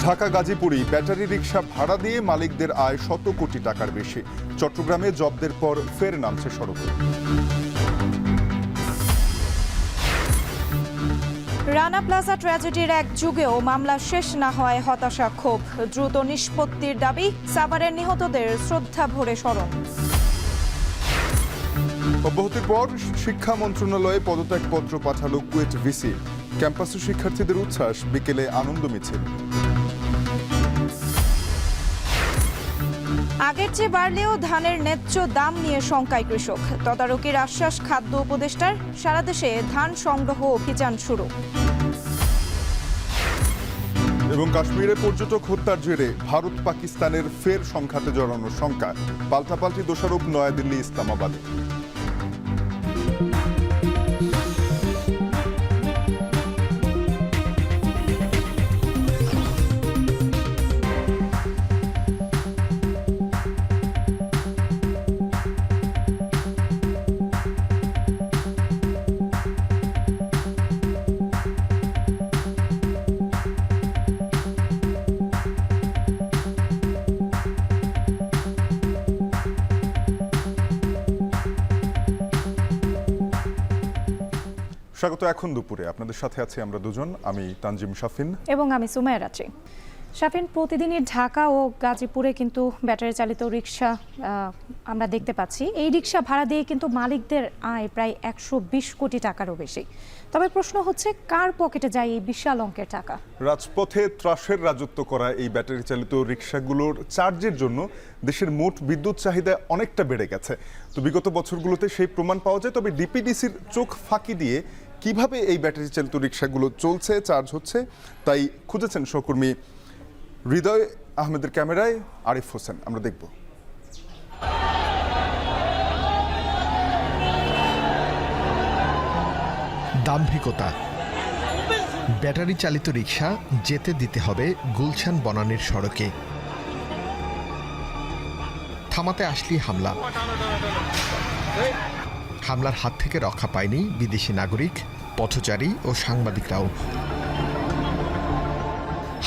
ঢাকা গাজীপুরে ব্যাটারি রিকশা ভাড়া দিয়ে মালিকদের আয় শত কোটি টাকার বেশি। চট্টগ্রামে জব্দের পর ফের নামছে সড়কে। রানা প্লাজা ট্র্যাজেডির এক যুগেও মামলা শেষ না হওয়ায় হতাশা, ক্ষোভ। দ্রুত নিষ্পত্তির দাবি, সাভারের নিহতদের শ্রদ্ধা ভরে স্মরণ। অব্যাহতির পর শিক্ষা মন্ত্রণালয়ে পদত্যাগপত্র পাঠালো কুয়েট ভিসি। ক্যাম্পাসে শিক্ষার্থীদের উচ্ছ্বাস, বিকেলে আনন্দ মিছিল। আগের চেয়ে বাড়লেও ধানের ন্যায্য দাম নিয়ে শঙ্কায় কৃষক। তদারকির আশ্বাস খাদ্য উপদেষ্টার। সারা দেশে ধান সংগ্রহ অভিযান শুরু। এবং কাশ্মীরে পর্যটক হত্যার জেরে ভারত পাকিস্তানের ফের সংঘাতে জড়ানোর শঙ্কা। পাল্টাপাল্টি দোষারোপ নয়াদিল্লি, ইসলামাবাদে। স্বাগত। এখন দুপুরে আপনাদের সাথে আছি আমরা দুজন, আমি তানজিম শাফিন এবং আমি সুমাইয়া রাত্রি। শাফিন, প্রতিদিনই ঢাকা ও গাজীপুরে কিন্তু ব্যাটারি চালিত রিকশা আমরা দেখতে পাচ্ছি। এই রিকশা ভাড়া দিয়ে কিন্তু মালিকদের আয় প্রায় 120 কোটি টাকারও বেশি। তবে প্রশ্ন হচ্ছে, কার পকেটে যায় এই বিশাল অঙ্কের টাকা? রাজপথে ত্রাসের রাজত্ব করা এই ব্যাটারি চালিত রিকশাগুলোর চার্জের জন্য দেশের মোট বিদ্যুৎ চাহিদা অনেকটা বেড়ে গেছে। তো বিগত বছরগুলোতে সেই প্রমাণ পাওয়া যায়। তবে ডিপিডিসির চোখ ফাঁকি দিয়ে কিভাবে এই ব্যাটারি চালিত রিকশাগুলো চলছে, চার্জ হচ্ছে, তাই খুঁজেছেন সহকর্মী হৃদয় আহমেদের ক্যামেরায় আরিফ হোসেন। আমরা দেখব। দাম্ভিকতা। ব্যাটারি চালিত রিকশা যেতে দিতে হবে গুলশান বনানীর সড়কে। থামাতে আসলি হামলা। হামলার হাত থেকে রক্ষা পায়নি বিদেশি নাগরিক, পথচারী ও সাংবাদিকরাও।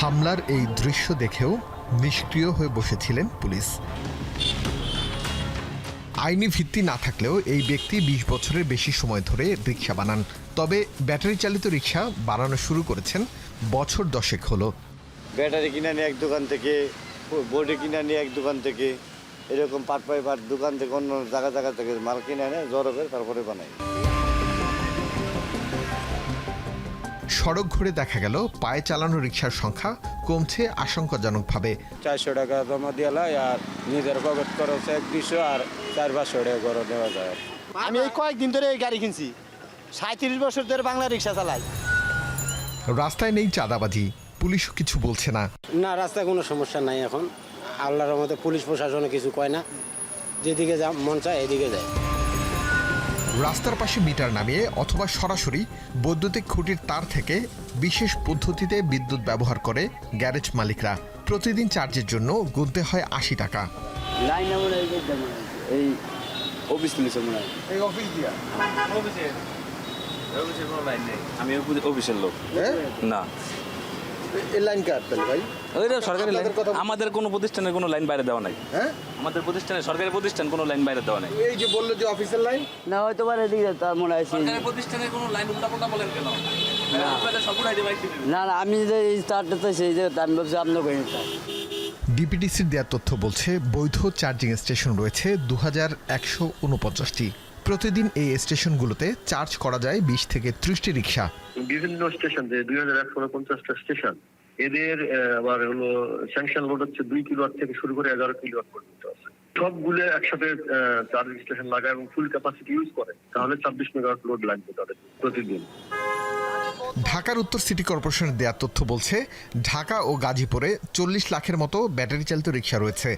হামলার এই দৃশ্য দেখেও নিষ্ক্রিয় হয়ে বসেছিলেন পুলিশ। আইনি ভিত্তি না থাকলেও এই ব্যক্তি 20 বছরের বেশি সময় ধরে রিকশা বানান। তবে ব্যাটারি চালিত রিকশা বানানো শুরু করেছেন বছর 10 হলো। ব্যাটারি কিনে নিয়ে এক দোকান থেকে, বডি কিনে নিয়ে এক দোকান থেকে, এরকম পার্ট বাই পার্ট দোকান থেকে অন্য জায়গা থেকে মাল কিনে এনে জড়ো করে তারপরে বানাই। সড়ক ঘুরে দেখা গেল পায়ে চালানো রিকশার সংখ্যা কমছে আশঙ্কাজনকভাবে। 400 টাকা জমা দিয়ে লাই আর নিজের পকেট খরচ 100-200 আর 400-500 টাকা করে দেওয়া যায়। আমি এই কয়েকদিন ধরে এই গাড়ি কিনছি, 37 বছর ধরে বাংলা রিক্সা চালাই। রাস্তায় নেই চাঁদাবাজি, পুলিশও কিছু বলছে না। না, রাস্তায় কোনো সমস্যা নাই এখন। আল্লাহর রহমতে পুলিশ প্রশাসনে কিছু কয় না, যেদিকে যা মন চায় এদিকে যায়। রাস্তার পাশে মিটার নামিয়ে অথবা সরাসরি বৈদ্যুতিক খুঁটির তার থেকে বিশেষ পদ্ধতিতে বিদ্যুৎ ব্যবহার করে গ্যারেজ মালিকরা। প্রতিদিন চার্জের জন্য গুনতে হয় 80 টাকা। এই অফিস পুলিশের মনে হয়। এই অফিস দিয়া অফিসের কোনো লাইন নেই। আমি অফিসের লোক না। এই লাইন কাট তাহলে ভাই, ওইটা সরকারি লাইন। আমাদের কোনো প্রতিষ্ঠানের কোনো লাইন বাইরে দেওয়া নাই। হ্যাঁ, আমাদের প্রতিষ্ঠানে, সরকারি প্রতিষ্ঠান কোনো লাইন বাইরে দেওয়া নাই। এই যে বললো যে অফিসের লাইন না, হয়তো পারে এদিকে তার মনে হয়। সরকারি প্রতিষ্ঠানের কোনো লাইন উল্টাপাল্টা বলেন কেন? আপনাদের সব উঠাই দেবে। না না, আমি যে এই স্টার্টটা তো সেই যে আমি ভাবছি আপনার করি। ডিপিডিসির দেওয়া তথ্য বলছে বৈধ চার্জিং স্টেশন রয়েছে 2149টি। প্রতিদিন এই স্টেশনগুলোতে চার্জ করা যায় 20 থেকে 30টি রিকশা। বিভিন্ন স্টেশন যে 2150টা স্টেশন, এদের আবার হলো স্যাংশন লোড হচ্ছে 2 কিলোওয়াট থেকে শুরু করে 11 কিলোওয়াট পর্যন্ত আছে। সবগুলো একসাথে চার্জিং স্টেশন লাগায় এবং ফুল ক্যাপাসিটি ইউজ করে, তাহলে 26 মেগাওয়াট লোড লাগবে তাদের প্রতিদিন। ঢাকার উত্তর সিটি কর্পোরেশনের দেয়া তথ্য বলছে ঢাকা ও গাজীপুরে 40 লাখের মতো ব্যাটারি চালিত রিকশা রয়েছে।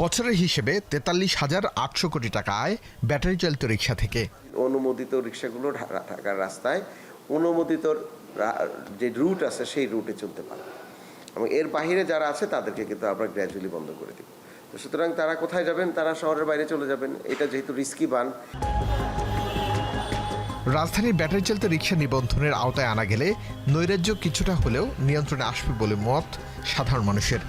বছরের হিসেবে 43,800 কোটি টাকা আয় ব্যাটারি চালিত রিকশা থেকে। অনুমোদিত রিকশাগুলো ঢাকার রাস্তায় অনুমোদিত যে রুট আছে সেই রুটে চলতে পারে, এবং এর বাইরে যারা আছে তাদেরকে কিন্তু আমরা গ্র্যাজুয়ালি বন্ধ করে দিব। তো সুতরাং তারা কোথায় যাবেন? তারা শহরের বাইরে চলে যাবেন। এটা যেহেতু রিস্কি বান। রাজধানীর ব্যাটারি চালিত রিকশা নিবন্ধনের আওতায় আনা গেলে নৈরাজ্য কিছুটা হলেও নিয়ন্ত্রণে আসবে বলে মত সাধারণ মানুষের।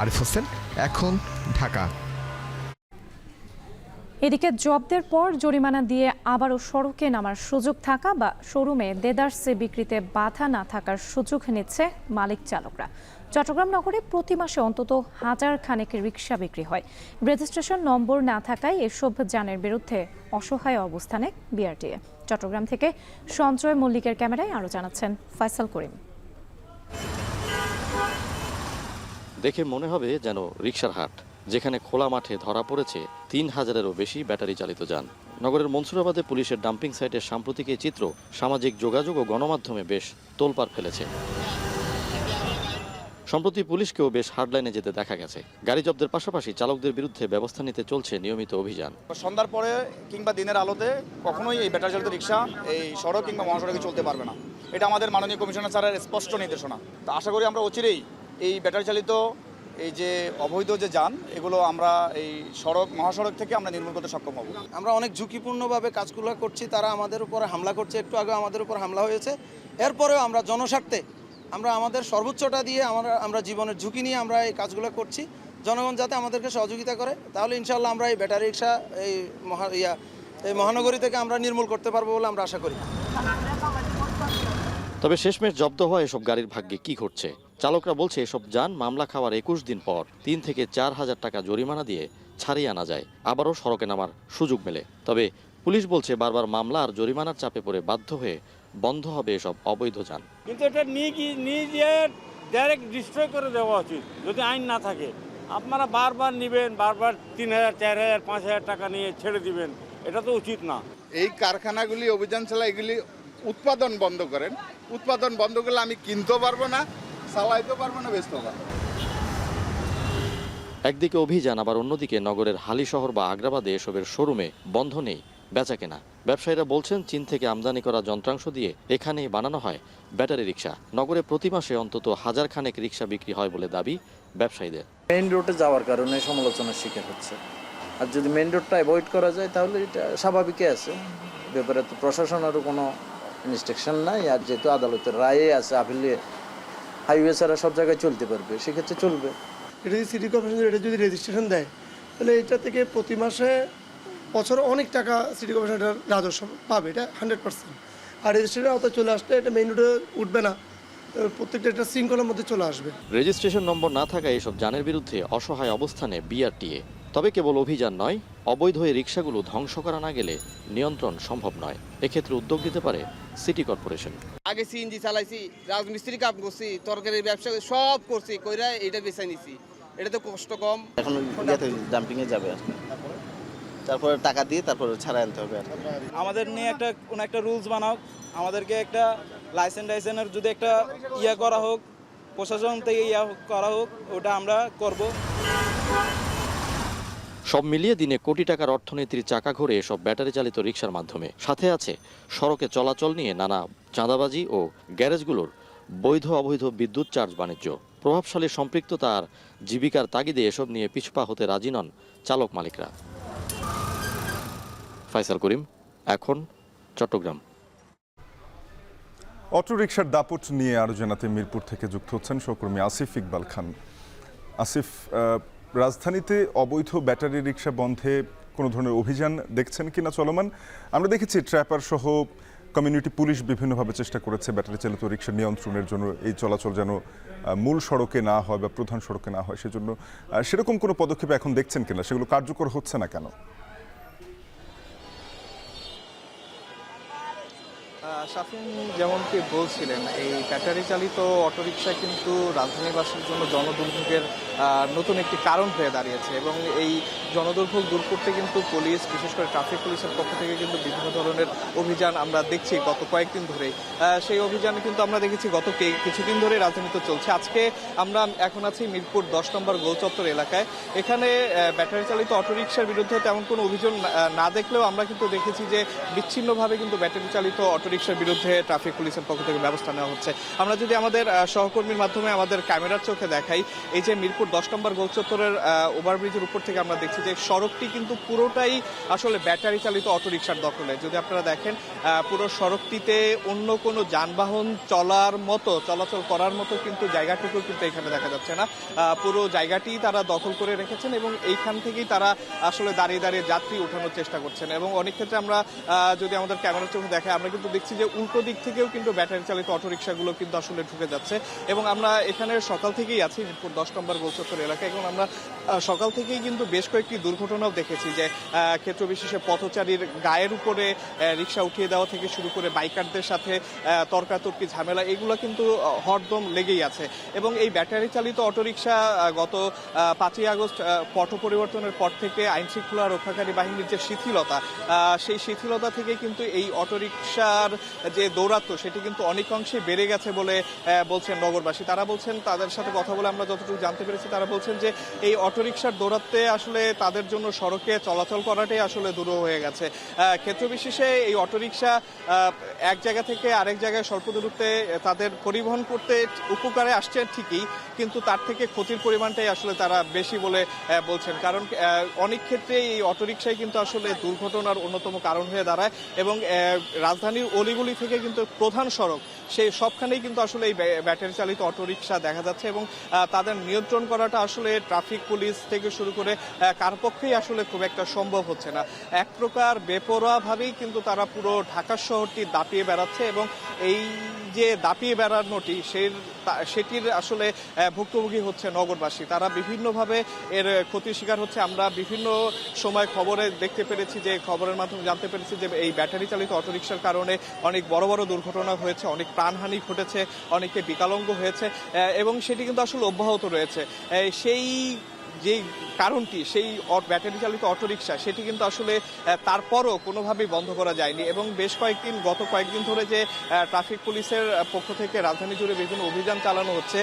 আরিফ হোসেন, এখন, ঢাকা। এদিকে জব্দের পর জরিমানা দিয়ে আবারও সড়কে নামার সুযোগ থাকা বা শোরুমে দেদারসে বিক্রিতে বাধা না থাকার সুযোগ নিচ্ছে মালিক চালকরা। চট্টগ্রাম নগরে প্রতি মাসে অন্তত 1000 খানেক রিকশা বিক্রি হয়। রেজিস্ট্রেশন নম্বর না থাকায় এসব যানের বিরুদ্ধে অসহায় অবস্থানে বিআরটিএ। চট্টগ্রাম থেকে সঞ্জয় মল্লিকের ক্যামেরায় আরও জানাচ্ছেন ফয়সাল করিম। দেখে মনে হবে যেন রিকশার হাট, যেখানে খোলা মাঠে ধরা পড়েছে 3000-এরও বেশি ব্যাটারি চালিত যান। নগরের মনসুরাবাদে পুলিশের ডাম্পিং সাইটের সাম্প্রতিক এই চিত্র সামাজিক যোগাযোগ ও গণমাধ্যমে বেশ তোলপাড় ফেলেছে। সম্প্রতি পুলিশকেও বেশ হার্ডলাইনে যেতে দেখা গেছে। গাড়ি জব্দের পাশাপাশি চালকদের বিরুদ্ধে ব্যবস্থা নিতে চলছে নিয়মিত অভিযান। সন্ধ্যার পরে কিংবা দিনের আলোতে কখনোই এই ব্যাটারি চালিত রিকশা এই সড়ক কিংবা মহাসড়কে চলতে পারবে না। এটা আমাদের মাননীয় কমিশনার স্যারের স্পষ্ট নির্দেশনা। তো আশা করি আমরা অচিরেই এই ব্যাটারি চালিত এই যে অবৈধ যে যান, এগুলো আমরা এই সড়ক মহাসড়ক থেকে আমরা নির্মূল করতে সক্ষম হব। আমরা অনেক ঝুঁকিপূর্ণভাবে কাজগুলো করছি, তারা আমাদের উপরে হামলা করছে, একটু আগে আমাদের উপর হামলা হয়েছে। এরপরেও আমরা জনস্বার্থে আমরা আমাদের সর্বোচ্চটা দিয়ে আমরা জীবনের ঝুঁকি নিয়ে আমরা এই কাজগুলো করছি। জনগণ যাতে আমাদেরকে সহযোগিতা করে, তাহলে ইনশাআল্লাহ আমরা এই ব্যাটারি রিকশা এই মহানগরী থেকে আমরা নির্মূল করতে পারবো বলে আমরা আশা করি। তবে শেষমেশ জব্দ হওয়া এসব গাড়ির ভাগ্যে কি ঘটছে? চালকরা বলছে এসব যান মামলা খাওয়ার 21 দিন পর 3 থেকে 4000 টাকা জরিমানা দিয়ে ছাড়িয়ে আনা যায়, আবারও সড়কে নামার সুযোগ মেলে। তবে পুলিশ বলছে বারবার মামলা আর জরিমানার চাপে পড়ে বাধ্য হয়ে বন্ধ হবে এসব অবৈধ যান। কিন্তু এটা নিয়ে গিয়ে ডাইরেক্ট ডিস্ট্রয় করে দেওয়া উচিত যদি আইন না থাকে। আপনারা বারবার নেবেন, বারবার 3000, 4000, 5000 টাকা নিয়ে ছেড়ে দিবেন, এটা তো উচিত না। এই কারখানাগুলি অভিযান চালায়, এগুলি উৎপাদন বন্ধ করেন। উৎপাদন বন্ধ করলে আমি কিনতেও পারবো না, চালাইতেও পারবো না, বেচতেও পারবো না। একদিকে অভিযান, আবার অন্যদিকে নগরের হালিশহর বা আগ্রাবাদে এসবের শোরুমে বন্ধ নেই বেচাকেনা। ব্যবসায়ীরা বলছেন চীন থেকে আমদানি করা যন্ত্রাংশ দিয়ে এখানেই বানানো হয় ব্যাটারি রিকশা। নগরে প্রতি মাসে অন্তত 1000 খানেক রিকশা বিক্রি হয় বলে দাবি ব্যবসায়ীদের। মেইন রোডে যাওয়ার কারণে সমালোচনার শিকার হচ্ছে, আর যদি মেইন রোডটা অ্যাভয়েড করা যায় তাহলে এটা স্বাভাবিকই আছে। ব্যাপারে তো প্রশাসনেরও কোনো ইনস্ট্রাকশন নাই, আর যেহেতু আদালতের রায়ে আছে আপিলে হাইওয়ে ছাড়া সব জায়গায় চলতে পারবে, সেক্ষেত্রে চলবে। এটা যদি সিটি কর্পোরেশন এটা যদি রেজিস্ট্রেশন দেয়, তাহলে এটা থেকে প্রতি মাসে বছরে অনেক টাকা সিটি কর্পোরেশন এটার রাজস্ব পাবে, এটা 100%। আর রেজিস্ট্রেশনের আওতায় চলে আসলে এটা মেইন রোডে উঠবে না, প্রত্যেকটা একটা শৃঙ্খলার মধ্যে চলে আসবে। রেজিস্ট্রেশন নম্বর না থাকায় এসব যানের বিরুদ্ধে অসহায় অবস্থানে বিআরটিএ। তবে কেবল অভিযান নয়, অবৈধ এই রিকশাগুলো ধ্বংস করা না গেলে নিয়ন্ত্রণ সম্ভব নয়। এক্ষেত্রে উদ্যোগ নিতে পারে সিটি কর্পোরেশন। আগে সিএনজি চালাইছি, রাজমিস্ত্রি কাজ করছি, তরকারির ব্যবসা সব করছি, কইরা এটা বেছে নিছি। এটা তো কষ্ট কম। এখন ডাম্পিংয়ে যাবে, তারপরে টাকা দিয়ে তারপরে ছাড়া আনতে হবে। আমাদের নিয়ে কোনো একটা রুলস বানাও, আমাদেরকে একটা লাইসেন্সের যদি একটা করা হোক, প্রশাসন থেকে করা হোক, ওটা আমরা করব। সব মিলিয়ে দিনে কোটি টাকার অর্থনীতির চাকা ঘোরে এসব ব্যাটারি চালিত রিকশার মাধ্যমে। সাথে আছে সড়কে চলাচল নিয়ে নানা চাঁদাবাজি ও গ্যারেজগুলোর বৈধ অবৈধ বিদ্যুৎ চার্জ বাণিজ্য। প্রভাবশালী সম্পৃক্ততা আর জীবিকার তাগিদে এসব নিয়ে পিছপা হতে রাজি নন চালক মালিকরা। ফয়সাল করিম, এখন, চট্টগ্রাম। অটোরিকশার দাপট নিয়ে আরও জানাতে মিরপুর থেকে যুক্ত হচ্ছেন সহকর্মী আসিফ ইকবাল খান। আসিফ, রাজধানীতে অবৈধ ব্যাটারি রিকশা বন্ধে কোনো ধরনের অভিযান দেখছেন কিনা চলমান? আমরা দেখেছি ট্র্যাপার সহ কমিউনিটি পুলিশ বিভিন্নভাবে চেষ্টা করেছে ব্যাটারি চালিত রিকশা নিয়ন্ত্রণের জন্য, এই চলাচল যেন মূল সড়কে না হয় বা প্রধান সড়কে না হয়, সেজন্য সেরকম কোনো পদক্ষেপ এখন দেখছেন কিনা? সেগুলো কার্যকর হচ্ছে না কেন? শাফিন যেমনটি বলছিলেন, এই ব্যাটারি চালিত অটোরিকশা কিন্তু রাজধানীবাসীর জন্য জনদুর্ভোগের নতুন একটি কারণ হয়ে দাঁড়িয়েছে, এবং এই জনদুর্ভোগ দূর করতে কিন্তু পুলিশ, বিশেষ করে ট্রাফিক পুলিশের পক্ষ থেকে কিন্তু বিভিন্ন ধরনের অভিযান আমরা দেখছি গত কয়েকদিন ধরেই। সেই অভিযানে কিন্তু আমরা দেখেছি গত কিছুদিন ধরে রাজধানীতে চলছে। আজকে আমরা এখন আছি মিরপুর 10 নম্বর গোলচত্বর এলাকায়। এখানে ব্যাটারি চালিত অটোরিকশার বিরুদ্ধে তেমন কোনো অভিযোগ না দেখলেও আমরা কিন্তু দেখেছি যে বিচ্ছিন্নভাবে কিন্তু ব্যাটারি চালিত অটোরিকশা অটোরিকশার বিরুদ্ধে ট্রাফিক পুলিশের পক্ষ থেকে ব্যবস্থা নেওয়া হচ্ছে। আমরা যদি আমাদের সহকর্মীর মাধ্যমে আমাদের ক্যামেরার চোখে দেখাই, এই যে মিরপুর 10 নম্বর গোলচত্বরের ওভারব্রিজের উপর থেকে আমরা দেখছি যে সড়কটি কিন্তু পুরোটাই আসলে ব্যাটারি চালিত অটোরিকশার দখলে। যদি আপনারা দেখেন পুরো সড়কটিতে অন্য কোনো যানবাহন চলাচল করার মতো কিন্তু জায়গাটুকু কিন্তু এখানে দেখা যাচ্ছে না। পুরো জায়গাটি তারা দখল করে রেখেছেন এবং এইখান থেকেই তারা আসলে দাঁড়িয়ে দাঁড়িয়ে যাত্রী ওঠানোর চেষ্টা করছেন। এবং অনেক ক্ষেত্রে আমরা যদি আমাদের ক্যামেরার চোখে দেখাই, আমরা কিন্তু দেখছি যে উল্টো দিক থেকেও কিন্তু ব্যাটারি চালিত অটোরিকশাগুলো কিন্তু আসলে ঢুকে যাচ্ছে। এবং আমরা এখানে সকাল থেকেই আছি মিরপুর 10 নম্বর গোলচত্বর এলাকায়, এবং আমরা সকাল থেকেই কিন্তু বেশ কয়েকটি দুর্ঘটনাও দেখেছি যে ক্ষেত্র বিশেষে পথচারীর গায়ের উপরে রিক্সা উঠিয়ে দেওয়া থেকে শুরু করে বাইকারদের সাথে তর্কাতর্কি ঝামেলা, এগুলো কিন্তু হরদম লেগেই আছে। এবং এই ব্যাটারি চালিত অটোরিকশা গত 5ই আগস্ট পট পরিবর্তনের পর থেকে আইন শৃঙ্খলা রক্ষাকারী বাহিনীর যে শিথিলতা, সেই শিথিলতা থেকে কিন্তু এই অটোরিকশার যে দৌরাত্ম্য সেটি কিন্তু অনেকাংশে বেড়ে গেছে বলে বলছেন নগরবাসী। তারা বলছেন, তাদের সাথে কথা বলে আমরা যতটুকু জানতে পেরেছি, তারা বলছেন যে এই অটোরিকশার দৌরাত্ম্যে আসলে তাদের জন্য সড়কে চলাচল করাটাই আসলে দুরূহ হয়ে গেছে। ক্ষেত্র বিশেষে এই অটোরিকশা এক জায়গা থেকে আরেক জায়গায় স্বল্প দূরত্বে তাদের পরিবহন করতে উপকারে আসছে ঠিকই, কিন্তু তার থেকে ক্ষতির পরিমাণটাই আসলে তারা বেশি বলে বলছেন। কারণ অনেক ক্ষেত্রে এই অটোরিকশায় কিন্তু আসলে দুর্ঘটনার অন্যতম কারণ হয়ে দাঁড়ায়। এবং রাজধানীর অলিগুলি থেকে কিন্তু প্রধান সড়ক, সেই সবখানেই কিন্তু আসলে এই ব্যাটারি চালিত অটোরিকশা দেখা যাচ্ছে। এবং তাদের নিয়ন্ত্রণ করাটা আসলে ট্রাফিক পুলিশ থেকে শুরু করে কার পক্ষেই আসলে খুব একটা সম্ভব হচ্ছে না। এক প্রকার বেপরোয়াভাবেই কিন্তু তারা পুরো ঢাকা শহরটি দাপিয়ে বেড়াচ্ছে। এবং এই যে দাপিয়ে বেড়ানোটি সেটির আসলে ভুক্তভোগী হচ্ছে নগরবাসী। তারা বিভিন্নভাবে এর ক্ষতির শিকার হচ্ছে। আমরা বিভিন্ন সময় খবরে দেখতে পেরেছি, যে খবরের মাধ্যমে জানতে পেরেছি যে এই ব্যাটারি চালিত অটোরিকশার কারণে অনেক বড় বড় দুর্ঘটনা হয়েছে, অনেক প্রাণহানি ঘটেছে, অনেকে বিকলাঙ্গ হয়েছে, এবং সেটি কিন্তু আসলে অব্যাহত রয়েছে। সেই যে কারণটি, সেই ব্যাটারি চালিত অটোরিকশা, সেটি কিন্তু আসলে তারপরও কোনোভাবেই বন্ধ করা যায়নি। এবং গত কয়েকদিন ধরে যে ট্রাফিক পুলিশের পক্ষ থেকে রাজধানী জুড়ে বিভিন্ন অভিযান চালানো হচ্ছে,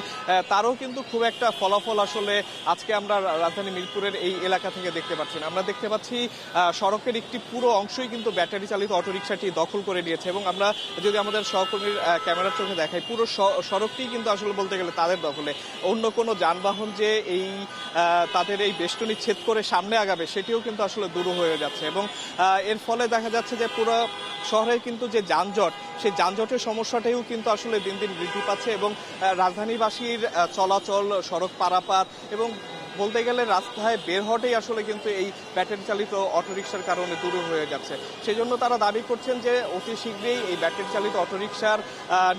তারও কিন্তু খুব একটা ফলাফল আসলে আজকে আমরা রাজধানী মিরপুরের এই এলাকা থেকে দেখতে পাচ্ছি না। আমরা দেখতে পাচ্ছি সড়কের একটি পুরো অংশই কিন্তু ব্যাটারি চালিত অটোরিকশাটি দখল করে নিয়েছে। এবং আমরা যদি আমাদের সহকর্মীর ক্যামেরার চোখে দেখাই, পুরো সড়কটি কিন্তু আসলে বলতে গেলে তাদের দখলে। অন্য কোনো যানবাহন যে এই তাদের এই বেষ্টনী ছেদ করে সামনে আগাবে, সেটিও কিন্তু আসলে দূর হয়ে যাচ্ছে। এবং এর ফলে দেখা যাচ্ছে যে পুরো শহরে কিন্তু যে যানজট, সেই যানজটের সমস্যাটাও কিন্তু আসলে দিন দিন বৃদ্ধি পাচ্ছে। এবং রাজধানীবাসীর চলাচল, সড়ক পারাপার এবং বলতে গেলে রাস্তায় বের হওয়াটাই আসলে কিন্তু এই ব্যাটারি চালিত অটোরিকশার কারণে দূর হয়ে যাচ্ছে। সেই জন্য তারা দাবি করছেন যে অতি শীঘ্রই এই ব্যাটারি চালিত অটোরিকশার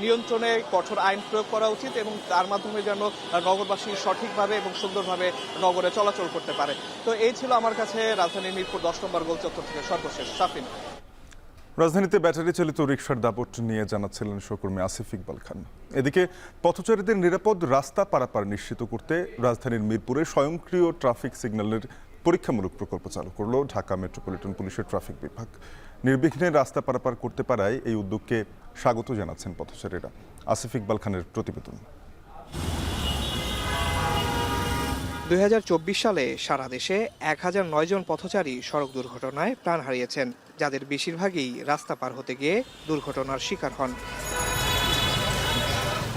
নিয়ন্ত্রণে কঠোর আইন প্রয়োগ করা উচিত, এবং তার মাধ্যমে যেন নগরবাসী সঠিকভাবে এবং সুন্দরভাবে নগরে চলাচল করতে পারে। তো এই ছিল আমার কাছে রাজধানীর মিরপুর 10 নম্বর গোলচত্বর থেকে সর্বশেষ। সাফিন। রাজধানীতে ব্যাটারি চালিত রিকশার দাপট নিয়ে জানাচ্ছিলেন সহকর্মী আসিফ ইকবাল খান। এদিকে পথচারীদের নিরাপদ রাস্তা পারাপার নিশ্চিত করতে রাজধানীর মিরপুরে স্বয়ংক্রিয় ট্রাফিক সিগন্যালের পরীক্ষামূলক প্রকল্প চালু করলো ঢাকা মেট্রোপলিটন পুলিশের ট্রাফিক বিভাগ। নির্বিঘ্নে রাস্তা পারাপার করতে পারায় এই উদ্যোগকে স্বাগত জানাচ্ছেন পথচারীরা। আসিফ ইকবাল খানের প্রতিবেদন। 2024 সালে সারা দেশে 1009 জন পথচারী সড়ক দুর্ঘটনায় প্রাণ হারিয়েছেন, যাদের বেশিরভাগই রাস্তা পার হতে গিয়ে দুর্ঘটনার শিকার হন।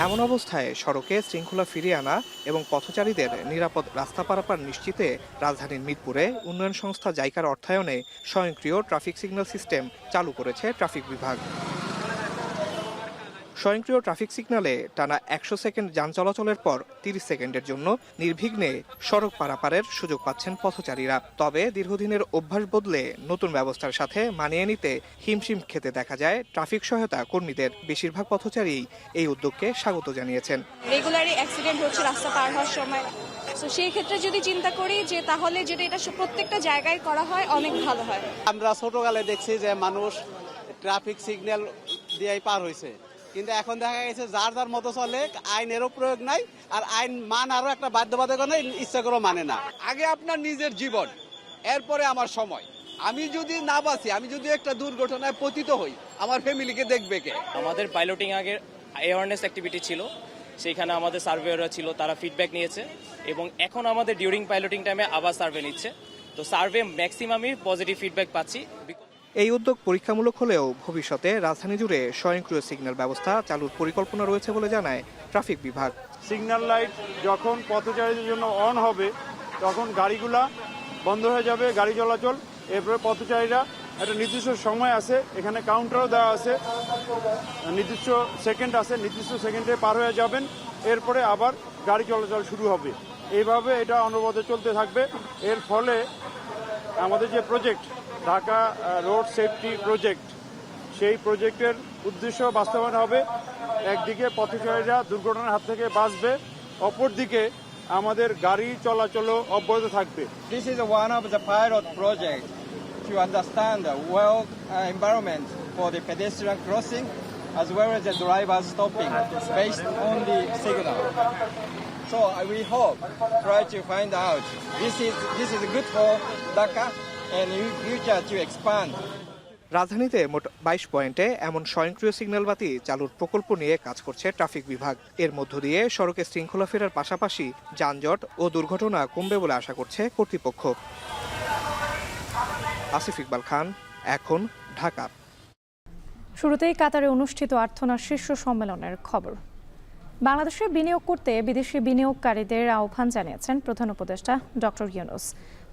এমন অবস্থায় সড়কে শৃঙ্খলা ফিরিয়ে আনা এবং পথচারীদের নিরাপদ রাস্তা পারাপার নিশ্চিতে রাজধানীর মিরপুরে উন্নয়ন সংস্থা জাইকার অর্থায়নে স্বয়ংক্রিয় ট্রাফিক সিগন্যাল সিস্টেম চালু করেছে ট্রাফিক বিভাগ। স্বয়ংক্রিয় ট্রাফিক সিগন্যালে টানা 100 সেকেন্ড যান চলাচলের পর 30 সেকেন্ডের জন্য নির্বিঘ্নে সড়ক পারাপারের সুযোগ পাচ্ছেন পথচারীরা। তবে দীর্ঘদিনের অভ্যাস বদলে নতুন ব্যবস্থার সাথে মানিয়ে নিতে হিমশিম খেতে দেখা যায় ট্রাফিক সহায়তা কর্মীদের। বেশিরভাগ পথচারী এই উদ্যোগকে স্বাগত জানিয়েছেন। রেগুলারই অ্যাক্সিডেন্ট হচ্ছে রাস্তা পার হওয়ার সময়, তো সেই ক্ষেত্রে যদি চিন্তা করি যে তাহলে যদি এটা প্রত্যেকটা জায়গায় করা হয় অনেক ভালো হয়। আমরা ছোটকালে দেখছি যে মানুষ ট্রাফিক সিগন্যাল দিয়েই পার হয়েছে, কিন্তু এখন দেখা গেছে যার যার মতো চলে, আইনেরও প্রয়োগ নাই, আর আইন আরো একটা বাধ্যবাধকতা নেই, ইচ্ছা করে মানে না। আগে আপনার নিজের জীবন, এরপরে আমার সময়। আমি যদি না বাঁচি, আমি যদি একটা দুর্ঘটনায় পতিত হই, আমার ফ্যামিলিকে দেখবে কে? আমাদের পাইলটিং আগে অ্যাওয়ারনেস অ্যাক্টিভিটি ছিল, সেইখানে আমাদের সার্ভেয়াররা ছিল, তারা ফিডব্যাক নিয়েছে, এবং এখন আমাদের ডিউরিং পাইলটিং টাইমে আবার সার্ভে নিচ্ছে। তো সার্ভে ম্যাক্সিমামই পজিটিভ ফিডব্যাক পাচ্ছি। এই উদ্যোগ পরীক্ষামূলক হলেও ভবিষ্যতে রাজধানী জুড়ে স্বয়ংক্রিয় সিগন্যাল ব্যবস্থা চালুর পরিকল্পনা রয়েছে বলে জানায় ট্রাফিক বিভাগ। সিগন্যাল লাইট যখন পথচারীদের জন্য অন হবে তখন গাড়িগুলা বন্ধ হয়ে যাবে, গাড়ি চলাচল। এরপরে পথচারীরা একটা নির্দিষ্ট সময় আছে, এখানে কাউন্টারও দেওয়া আছে, নির্দিষ্ট সেকেন্ড আছে, নির্দিষ্ট সেকেন্ডে পার হয়ে যাবেন, এরপরে আবার গাড়ি চলাচল শুরু হবে। এইভাবে এটা অনবরত চলতে থাকবে। এর ফলে আমাদের যে project Dhaka road safety project, সেই প্রজেক্টের উদ্দেশ্য বাস্তবায়ন হবে। একদিকে পথচারীরা দুর্ঘটনার হাত থেকে বাঁচবে, অপরদিকে আমাদের গাড়ি চলাচলও অব্যাহত থাকবে। This is one of the pilot projects to understand the well environment for the pedestrian crossing as well as the driver stopping based on the signal. So we hope try to find out this is good for Dhaka and in future to expand. রাজধানীতে মোট 22 পয়েন্টে এমন স্বয়ংক্রিয় signal বাতি চালুর প্রকল্প নিয়ে কাজ করছে ট্রাফিক বিভাগ। এর মধ্য দিয়ে সড়কে শৃঙ্খলা ফেরার পাশাপাশি যানজট ও দুর্ঘটনা কমবে বলে আশা করছে কর্তৃপক্ষ। আসিফ ইকবাল খান, এখন, ঢাকা। শুরুতেই কাতারে অনুষ্ঠিত আর্থনা শীর্ষ সম্মেলনের খবর। বাংলাদেশে বিনিয়োগ করতে বিদেশি বিনিয়োগকারীদের আহ্বান জানিয়েছেন প্রধান উপদেষ্টা ডক্টর ইউনূস।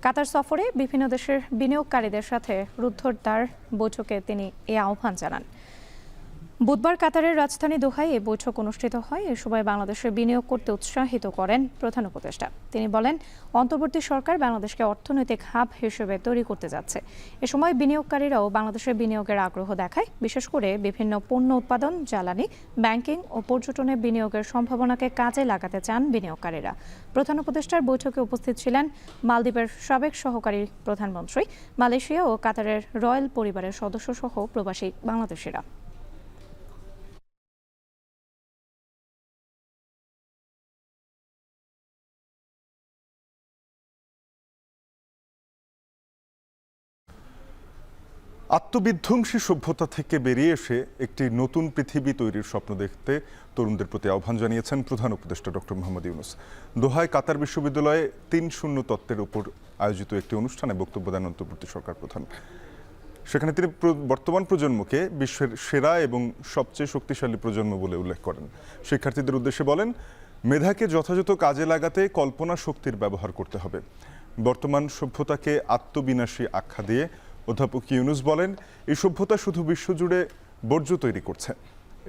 কাতার সফরে বিভিন্ন দেশের বিনিয়োগকারীদের সাথে রুদ্ধদ্বার বৈঠকে তিনি এ আহ্বান জানান। বুধবার কাতারের রাজধানী দোহায় এ বৈঠক অনুষ্ঠিত হয়। এ সময় বাংলাদেশে বিনিয়োগ করতে উৎসাহিত করেন প্রধান উপদেষ্টা। তিনি বলেন, অন্তর্বর্তী সরকার বাংলাদেশকে অর্থনৈতিক হাব হিসেবে তৈরি করতে যাচ্ছে। এ সময় বিনিয়োগকারীরাও বাংলাদেশে বিনিয়োগের আগ্রহ দেখায়। বিশেষ করে বিভিন্ন পণ্য উৎপাদন, জ্বালানি, ব্যাংকিং ও পর্যটনে বিনিয়োগের সম্ভাবনাকে কাজে লাগাতে চান বিনিয়োগকারীরা। প্রধান উপদেষ্টার বৈঠকে উপস্থিত ছিলেন মালদ্বীপের সাবেক সহকারী প্রধানমন্ত্রী, মালয়েশিয়া ও কাতারের রয়্যাল পরিবারের সদস্যসহ প্রবাসী বাংলাদেশিরা। আত্মবিধ্বংসী সভ্যতা থেকে বেরিয়ে এসে একটি নতুন পৃথিবী তৈরির স্বপ্ন দেখতে তরুণদের প্রতি আহ্বান জানিয়েছেন প্রধান উপদেষ্টা ডক্টর মোহাম্মদ ইউনূস। দোহায় কাতার বিশ্ববিদ্যালয়ে ৩-০ তত্ত্বের উপর আয়োজিত একটি অনুষ্ঠানে বক্তব্য দেন অন্তর্বর্তী সরকার প্রধান। সেখানে তিনি বর্তমান প্রজন্মকে বিশ্বের সেরা এবং সবচেয়ে শক্তিশালী প্রজন্ম বলে উল্লেখ করেন। শিক্ষার্থীদের উদ্দেশ্যে বলেন, মেধাকে যথাযথ কাজে লাগাতে কল্পনা শক্তির ব্যবহার করতে হবে। বর্তমান সভ্যতাকে আত্মবিনাশী আখ্যা দিয়ে অধ্যাপক ইউনূস বলেন, এই সভ্যতা শুধু বিশ্বজুড়ে বর্জ্য তৈরি করছে।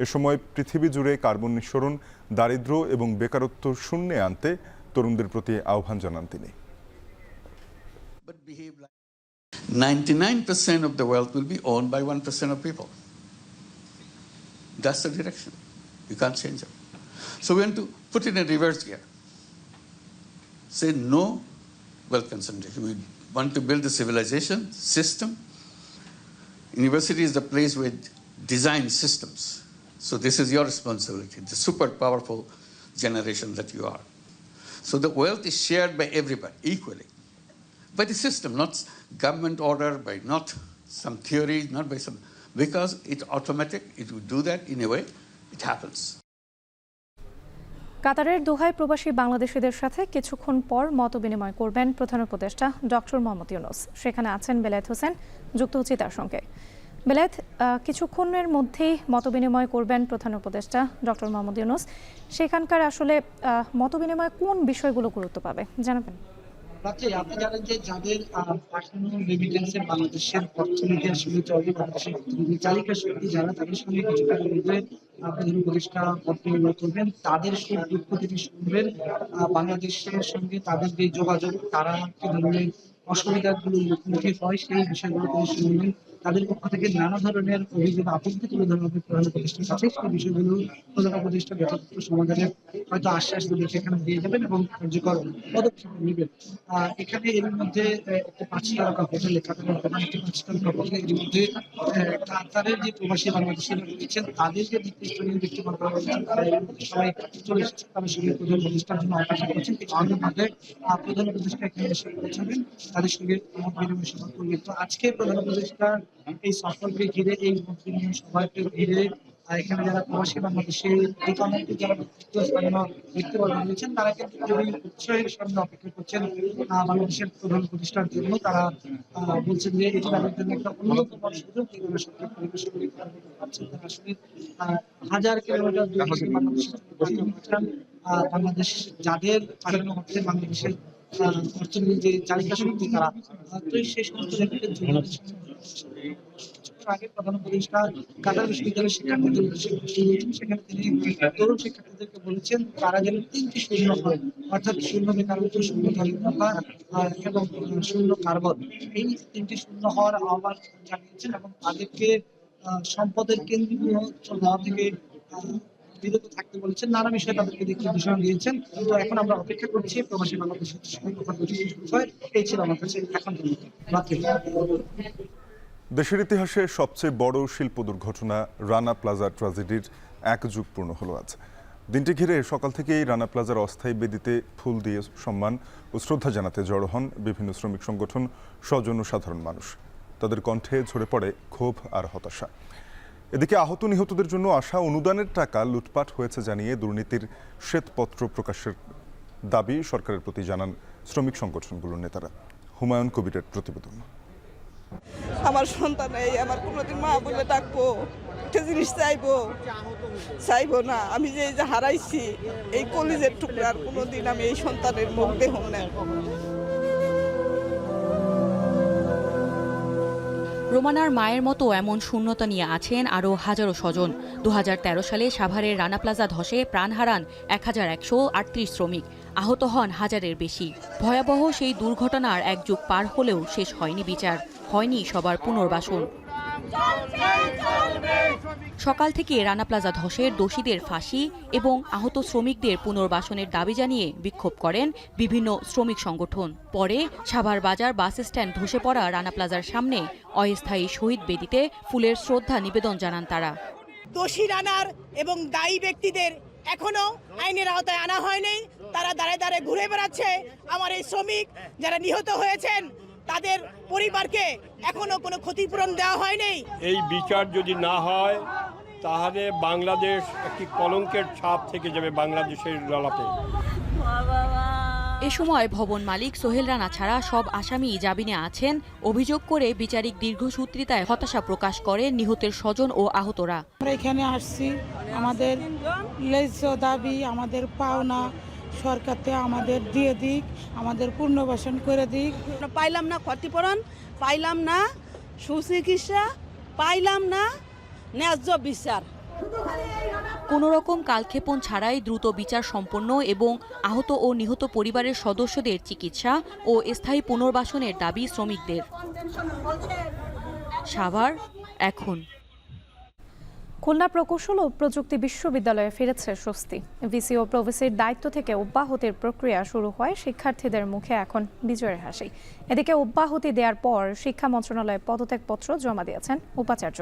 এ সময় পৃথিবী জুড়ে কার্বন নিঃসরণ, দারিদ্র্য এবং বেকারত্ব শূন্যে আনতে তরুণদের প্রতি আহ্বান জানান তিনি। 99% of the wealth will be owned by 1% of people. That's the direction. You can't change it. So we want to put it in reverse gear. Say no wealth concentration. We want to build a civilization system. University is the place with design systems. So this is your responsibility, the super powerful generation that you are. So the wealth is shared by everybody equally. By the system, not government order, by not some theory, not by some, because it's automatic, it will do that in a way, it happens. কাতারের দোহায় প্রবাসী বাংলাদেশিদের সাথে কিছুক্ষণ পর মতবিনিময় করবেন প্রধান উপদেষ্টা ডক্টর মোহাম্মদ ইউনূস। সেখানে আছেন বেলায়েত হোসেন, যুক্ত হচ্ছি তার সঙ্গে। বেলায়েত, কিছুক্ষণের মধ্যেই মতবিনিময় করবেন প্রধান উপদেষ্টা ডক্টর মোহাম্মদ ইউনূস। সেখানকার আসলে মতবিনিময় কোন বিষয়গুলো গুরুত্ব পাবে জানাবেন? আপনি জানেন যে যাদের পাঠানো রেমিটেন্সে বাংলাদেশের অর্থনীতি আসলে চলে, বাংলাদেশের অর্থনীতি চালিকা শক্তি যারা, তাদের সঙ্গে কিছুটা মধ্যে প্রধান উপদেষ্টা মতবিনিময় করবেন। তাদের সুখ দুঃখ তিনি শুনবেন, বাংলাদেশের সঙ্গে তাদের যে যোগাযোগ, তারা কি ধরনের অসুবিধাগুলো মুখোমুখি হয় সেই বিষয়গুলো তিনি শুনবেন। তাদের পক্ষ থেকে নানা ধরনের অভিযোগ আপত্তি তুলে ধরা হবে প্রধান উপদেষ্টার কাছে। সেই বিষয়গুলো প্রধান উপদেষ্টা যথাযথ সমাধানের হয়তো আশ্বাস দিলে সেখানে দিয়ে যাবেন এবং কার্যকর পদক্ষেপ নেবেন। এখানে এর মধ্যে একটা 5 তারকা হোটেলে, কাতারের প্রধান একটি 5 তারকা হোটেলে এর মধ্যে কাতারের যে প্রবাসী বাংলাদেশিরা রয়েছেন তাদেরকে নেতৃত্বনীয় ব্যক্তি করা হয়েছে। তারা এর মধ্যে সবাই চলে এসেছে, তাদের সঙ্গে প্রধান উপদেষ্টার জন্য অপেক্ষা করছেন। কিছুক্ষণের মধ্যে প্রধান উপদেষ্টা এখানে এসে পৌঁছাবেন, তাদের সঙ্গে মত বিনিময় সভা করবেন। তো আজকে প্রধান উপদেষ্টা এই সফরকে ঘিরে, এই মত বিনিময় সভাকে ঘিরে এখানে যারা প্রবাসী বাংলাদেশের এই কমিউনিটি যারা স্থানীয় ব্যক্তিবর্গ রয়েছেন তারা কিন্তু খুবই উৎসাহের সামনে অপেক্ষা করছেন বাংলাদেশের প্রধান প্রতিষ্ঠার জন্য। তারা বলছেন যে এটি তাদের জন্য একটা অন্যতম সুযোগ যেগুলো সরকার পরিবেশন পাচ্ছেন। তারা আসলে হাজার কিলোমিটার দূর থেকে বাংলাদেশের প্রতিষ্ঠান বাংলাদেশ যাদের পাঠানো হচ্ছে বাংলাদেশের অর্থনীতির যে চালিকা শক্তি তারা তো সেই সমস্ত জায়গাকে আগে প্রধান উপদেষ্টা কাতার বিশ্ববিদ্যালয়ের শিক্ষার্থীদের সেখানে তিনি তরুণ শিক্ষার্থীদেরকে বলেছেন তারা যেন 3টি শূন্য হয়, অর্থাৎ শূন্য বেকারত্ব, শূন্য দারিদ্রতা এবং শূন্য কার্বন, এই 3টি শূন্য হওয়ার আহ্বান জানিয়েছেন এবং তাদেরকে সম্পদের কেন্দ্রীয় হওয়া থেকে বিরত থাকতে বলেছেন। নানা বিষয়ে তাদেরকে দিক নির্দেশনা দিয়েছেন। তো এখন আমরা অপেক্ষা করছি প্রবাসী বাংলাদেশের সঙ্গে কথা বলতে শুরু হয়। এই ছিল আমার কাছে এখন দেশের ইতিহাসে সবচেয়ে বড় শিল্প দুর্ঘটনা রানা প্লাজা ট্র্যাজেডির 1 যুগ পূর্ণ হলো আজ। দিনটি ঘিরে সকাল থেকেই রানা প্লাজার অস্থায়ী বেদিতে ফুল দিয়ে সম্মান ও শ্রদ্ধা জানাতে জড়ো হন বিভিন্ন শ্রমিক সংগঠন, স্বজন ও সাধারণ মানুষ। তাদের কণ্ঠে ঝরে পড়ে ক্ষোভ আর হতাশা। এদিকে আহত নিহতদের জন্য আসা অনুদানের টাকা লুটপাট হয়েছে জানিয়ে দুর্নীতির শ্বেতপত্র প্রকাশের দাবি সরকারের প্রতি জানান শ্রমিক সংগঠনগুলোর নেতারা। হুমায়ুন কবিরের প্রতিবেদন। আমার সন্তান এই আমার কোনোদিন মা বলে ডাকবো, একটা জিনিস চাইবো না। আমি যে হারাইছি এই কলিজের টুকরা আর কোনোদিন আমি এই সন্তানের মুখ দেখব না। রোমানার মায়ের মতো এমন শূন্যতা নিয়ে আছেন আরও হাজারো স্বজন। 2013 সালে সাভারের রানা প্লাজা ধসে প্রাণ হারান 1138 শ্রমিক, আহত হন হাজারের বেশি। ভয়াবহ সেই দুর্ঘটনার 1 যুগ পার হলেও শেষ হয়নি বিচার, হয়নি সবার পুনর্বাসন। সকাল থেকে রানা প্লাজা ধসের দোষীদের ফাঁসি এবং আহত শ্রমিকদের পুনর্বাসনের দাবি জানিয়ে বিক্ষোভ করেন বিভিন্ন শ্রমিক সংগঠন। পরে সাভার বাজার বাস স্ট্যান্ড ধসে পড়া রানা প্লাজার সামনে অস্থায়ী শহীদ বেদিতে ফুলের শ্রদ্ধা নিবেদন জানান তারা। দোষী রানার এবং দায়ী ব্যক্তিদের এখনো আইনের আওতায় আনা হয়নি। তারা দাঁড়ায় দাঁড়ায় ঘুরে বেড়াচ্ছে। আমার এই শ্রমিক যারা নিহত হয়েছেন তাদের পরিবারকে এখনো কোনো ক্ষতিপূরণ দেওয়া হয়নি। এই বিচার যদি না হয় তাহলে বাংলাদেশ একটি কলঙ্কের ছাপ থেকে যাবে বাংলাদেশের ললাটে। এ সময় ভবন মালিক সোহেল রানা ছাড়া সব আসামি জামিনে আছেন। অভিযোগ করে বিচারিক দীর্ঘসূত্রিতায় হতাশা প্রকাশ করে নিহতের স্বজন ও আহতরা। আমরা এখানে আসছি, আমাদের ন্যায্য দাবি, আমাদের পাওনা সরকারতে আমাদের দিয়ে দিক, আমাদের পুনর্বাসন করে দিক। পাইলাম না ক্ষতিপূরণ, পাইলাম না সুচিকিৎসা, পাইলাম না ন্যায্য বিচার। কোনো রকম কালক্ষেপণ ছাড়াই দ্রুত বিচার সম্পন্ন এবং আহত ও নিহত পরিবারের সদস্যদের চিকিৎসা ও স্থায়ী পুনর্বাসনের দাবি শ্রমিকদের। সাভার এখন। খুলনা প্রকৌশল ও প্রযুক্তি বিশ্ববিদ্যালয়ে ফিরেছে স্বস্তি। ভিসি ও প্রভিসির দায়িত্ব থেকে অব্যাহতির প্রক্রিয়া শুরু হয় শিক্ষার্থীদের মুখে এখন বিজয়ের হাসি। এদিকে অব্যাহতি দেওয়ার পর শিক্ষা মন্ত্রণালয়ে পদত্যাগপত্র জমা দিয়েছেন উপাচার্য।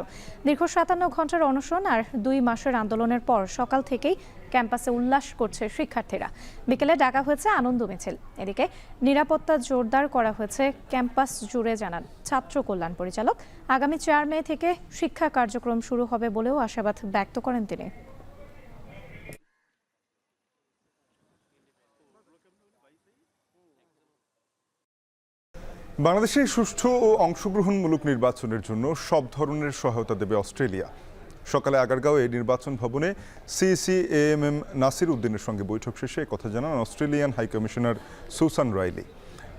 দীর্ঘ 57 ঘন্টার অনশন আর 2 মাসের আন্দোলনের পর সকাল থেকেই ক্যাম্পাসে উল্লাস করছে শিক্ষার্থীরা। বিকেলে ডাকা হয়েছে আনন্দ মিছিল। এদিকে নিরাপত্তা জোরদার করা হয়েছে ক্যাম্পাস জুড়ে, জানান ছাত্র কল্যাণ পরিচালক। আগামী 4 মে থেকে শিক্ষা কার্যক্রম শুরু হবে বলেও আশাবাদ ব্যক্ত করেন তিনি। বাংলাদেশে সুষ্ঠু ও অংশগ্রহণমূলক নির্বাচনের জন্য সব ধরনের সহায়তা দেবে অস্ট্রেলিয়া। সকালে আগারগাঁওয়ে নির্বাচন ভবনে CCAMM নাসির উদ্দিনের সঙ্গে বৈঠক শেষে কথা জানান অস্ট্রেলিয়ান হাইকমিশনার সুসান রাইলি।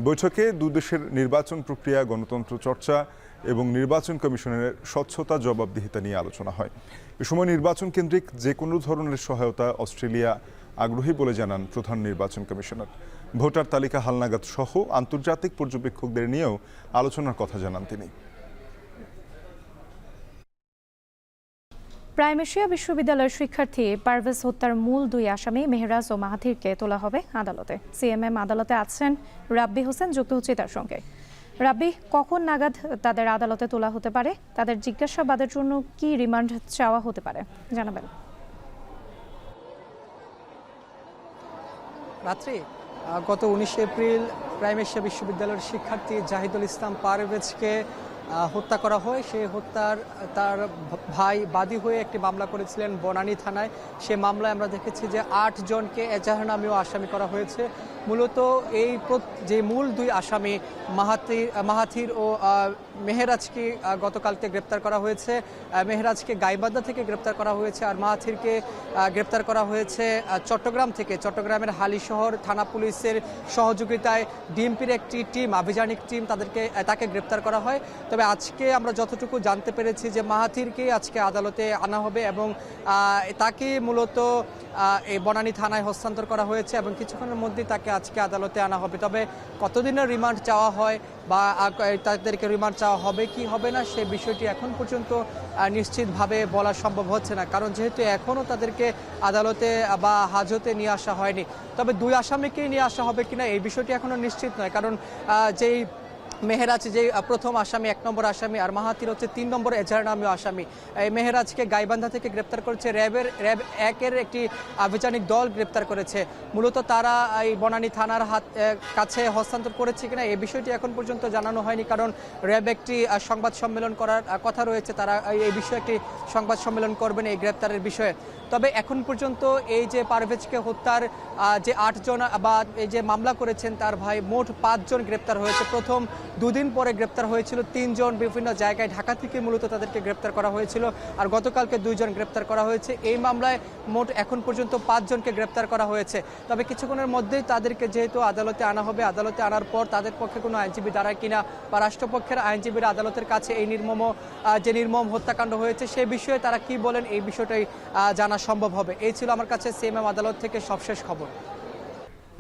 বৈঠকে দুদেশের নির্বাচন প্রক্রিয়া, গণতন্ত্র চর্চা এবং নির্বাচন কমিশনের স্বচ্ছতা জবাবদিহিতা নিয়ে আলোচনা হয়। এ সময় নির্বাচন কেন্দ্রিক যে কোনো ধরনের সহায়তা অস্ট্রেলিয়া আগ্রহী বলে জানান প্রধান নির্বাচন কমিশনার। ভোটার তালিকা হালনাগাদ সহ আন্তর্জাতিক পর্যবেক্ষকদের নিয়েও আলোচনার কথা জানান তিনি। প্রাইম এশিয়া বিশ্ববিদ্যালয়ের শিক্ষার্থী পারভেজ হত্যার মূল 2 আসামি মেহরাজ ও মাহাথিরকে তোলা হবে আদালতে। CMM আদালতে আছেন রাব্বি হোসেন, যুক্ত হচ্ছে তার সঙ্গে। রাব্বি, কখন নাগাদ তাদের আদালতে তোলা হতে পারে? তাদের জিজ্ঞাসাবাদের জন্য কি রিমান্ড চাওয়া হতে পারে জানাবেন। রাত্রি গত 19 এপ্রিল প্রাইম এশিয়া বিশ্ববিদ্যালয়ের শিক্ষার্থী জাহিদুল ইসলাম পারভেজকে হত্যা করা হয়, সেই হত্যার তার ভাই বাদী হয়ে একটি মামলা করেছিলেন বনানী থানায়। সে মামলায় আমরা দেখেছি যে 8 জনকে এজাহার নামেও আসামি করা হয়েছে। মূলত এই যে মূল দুই আসামি মাহাথির ও মেহেরাজকে গতকালকে গ্রেপ্তার করা হয়েছে। মেহেরাজকে গাইবান্ধা থেকে গ্রেপ্তার করা হয়েছে, আর মাহাথিরকে গ্রেপ্তার করা হয়েছে চট্টগ্রাম থেকে। চট্টগ্রামের হালিশহর থানা পুলিশের সহযোগিতায় ডিএমপির একটি টিম, আভিযানিক টিম তাকে গ্রেপ্তার করা হয়। তবে আজকে আমরা যতটুকু জানতে পেরেছি যে মাহাথিরকে আজকে আদালতে আনা হবে এবং তাকে মূলত এই বনানী থানায় হস্তান্তর করা হয়েছে এবং কিছুক্ষণের মধ্যেই তাকে আজকে আদালতে আনা হবে। তবে কতদিনের রিমান্ড চাওয়া হয় বা তাদেরকে রিমান্ড চাওয়া হবে কি হবে না সে বিষয়টি এখন পর্যন্ত নিশ্চিতভাবে বলা সম্ভব হচ্ছে না, কারণ যেহেতু এখনও তাদেরকে আদালতে বা হাজতে নিয়ে আসা হয়নি। তবে দুই আসামিকেই নিয়ে আসা হবে কিনা এই বিষয়টি এখনও নিশ্চিত নয়, কারণ যেই মেহেরাজ যে প্রথম আসামি, 1 নম্বর আসামি, আর মাহাথির হচ্ছে 3 নম্বর এজাহার নামীয় আসামি। এই মেহেরাজকে গাইবান্ধা থেকে গ্রেপ্তার করেছে র্যাব 1-এর একটি আভিযানিক দল গ্রেপ্তার করেছে। মূলত তারা এই বনানী থানার কাছে হস্তান্তর করেছে কিনা এই বিষয়টি এখন পর্যন্ত জানানো হয়নি, কারণ র্যাব একটি সংবাদ সম্মেলন করার কথা রয়েছে। তারা এই বিষয়ে একটি সংবাদ সম্মেলন করবেন এই গ্রেপ্তারের বিষয়ে। তবে এখন পর্যন্ত এই যে পারভেজকে হত্যার যে 8 জন বা এই যে মামলা করেছেন তার ভাই, মোট 5 জন গ্রেপ্তার হয়েছে। প্রথম 2 দিন পরে গ্রেপ্তার হয়েছিল 3 জন, বিভিন্ন জায়গায় ঢাকা থেকে মূলত তাদেরকে গ্রেপ্তার করা হয়েছিল, আর গতকালকে 2 জন গ্রেপ্তার করা হয়েছে। এই মামলায় মোট এখন পর্যন্ত 5 জনকে গ্রেপ্তার করা হয়েছে। তবে কিছুক্ষণের মধ্যেই তাদেরকে যেহেতু আদালতে আনা হবে, আদালতে আনার পর তাদের পক্ষে কোনো আইনজীবী দাঁড়ায় কিনা বা রাষ্ট্রপক্ষের আইনজীবীরা আদালতের কাছে এই নির্মম হত্যাকাণ্ড হয়েছে সে বিষয়ে তারা কি বলেন এই বিষয়টাই জানা সম্ভব হবে। এই ছিল আমার কাছে সিএমএম আদালত থেকে সবশেষ খবর।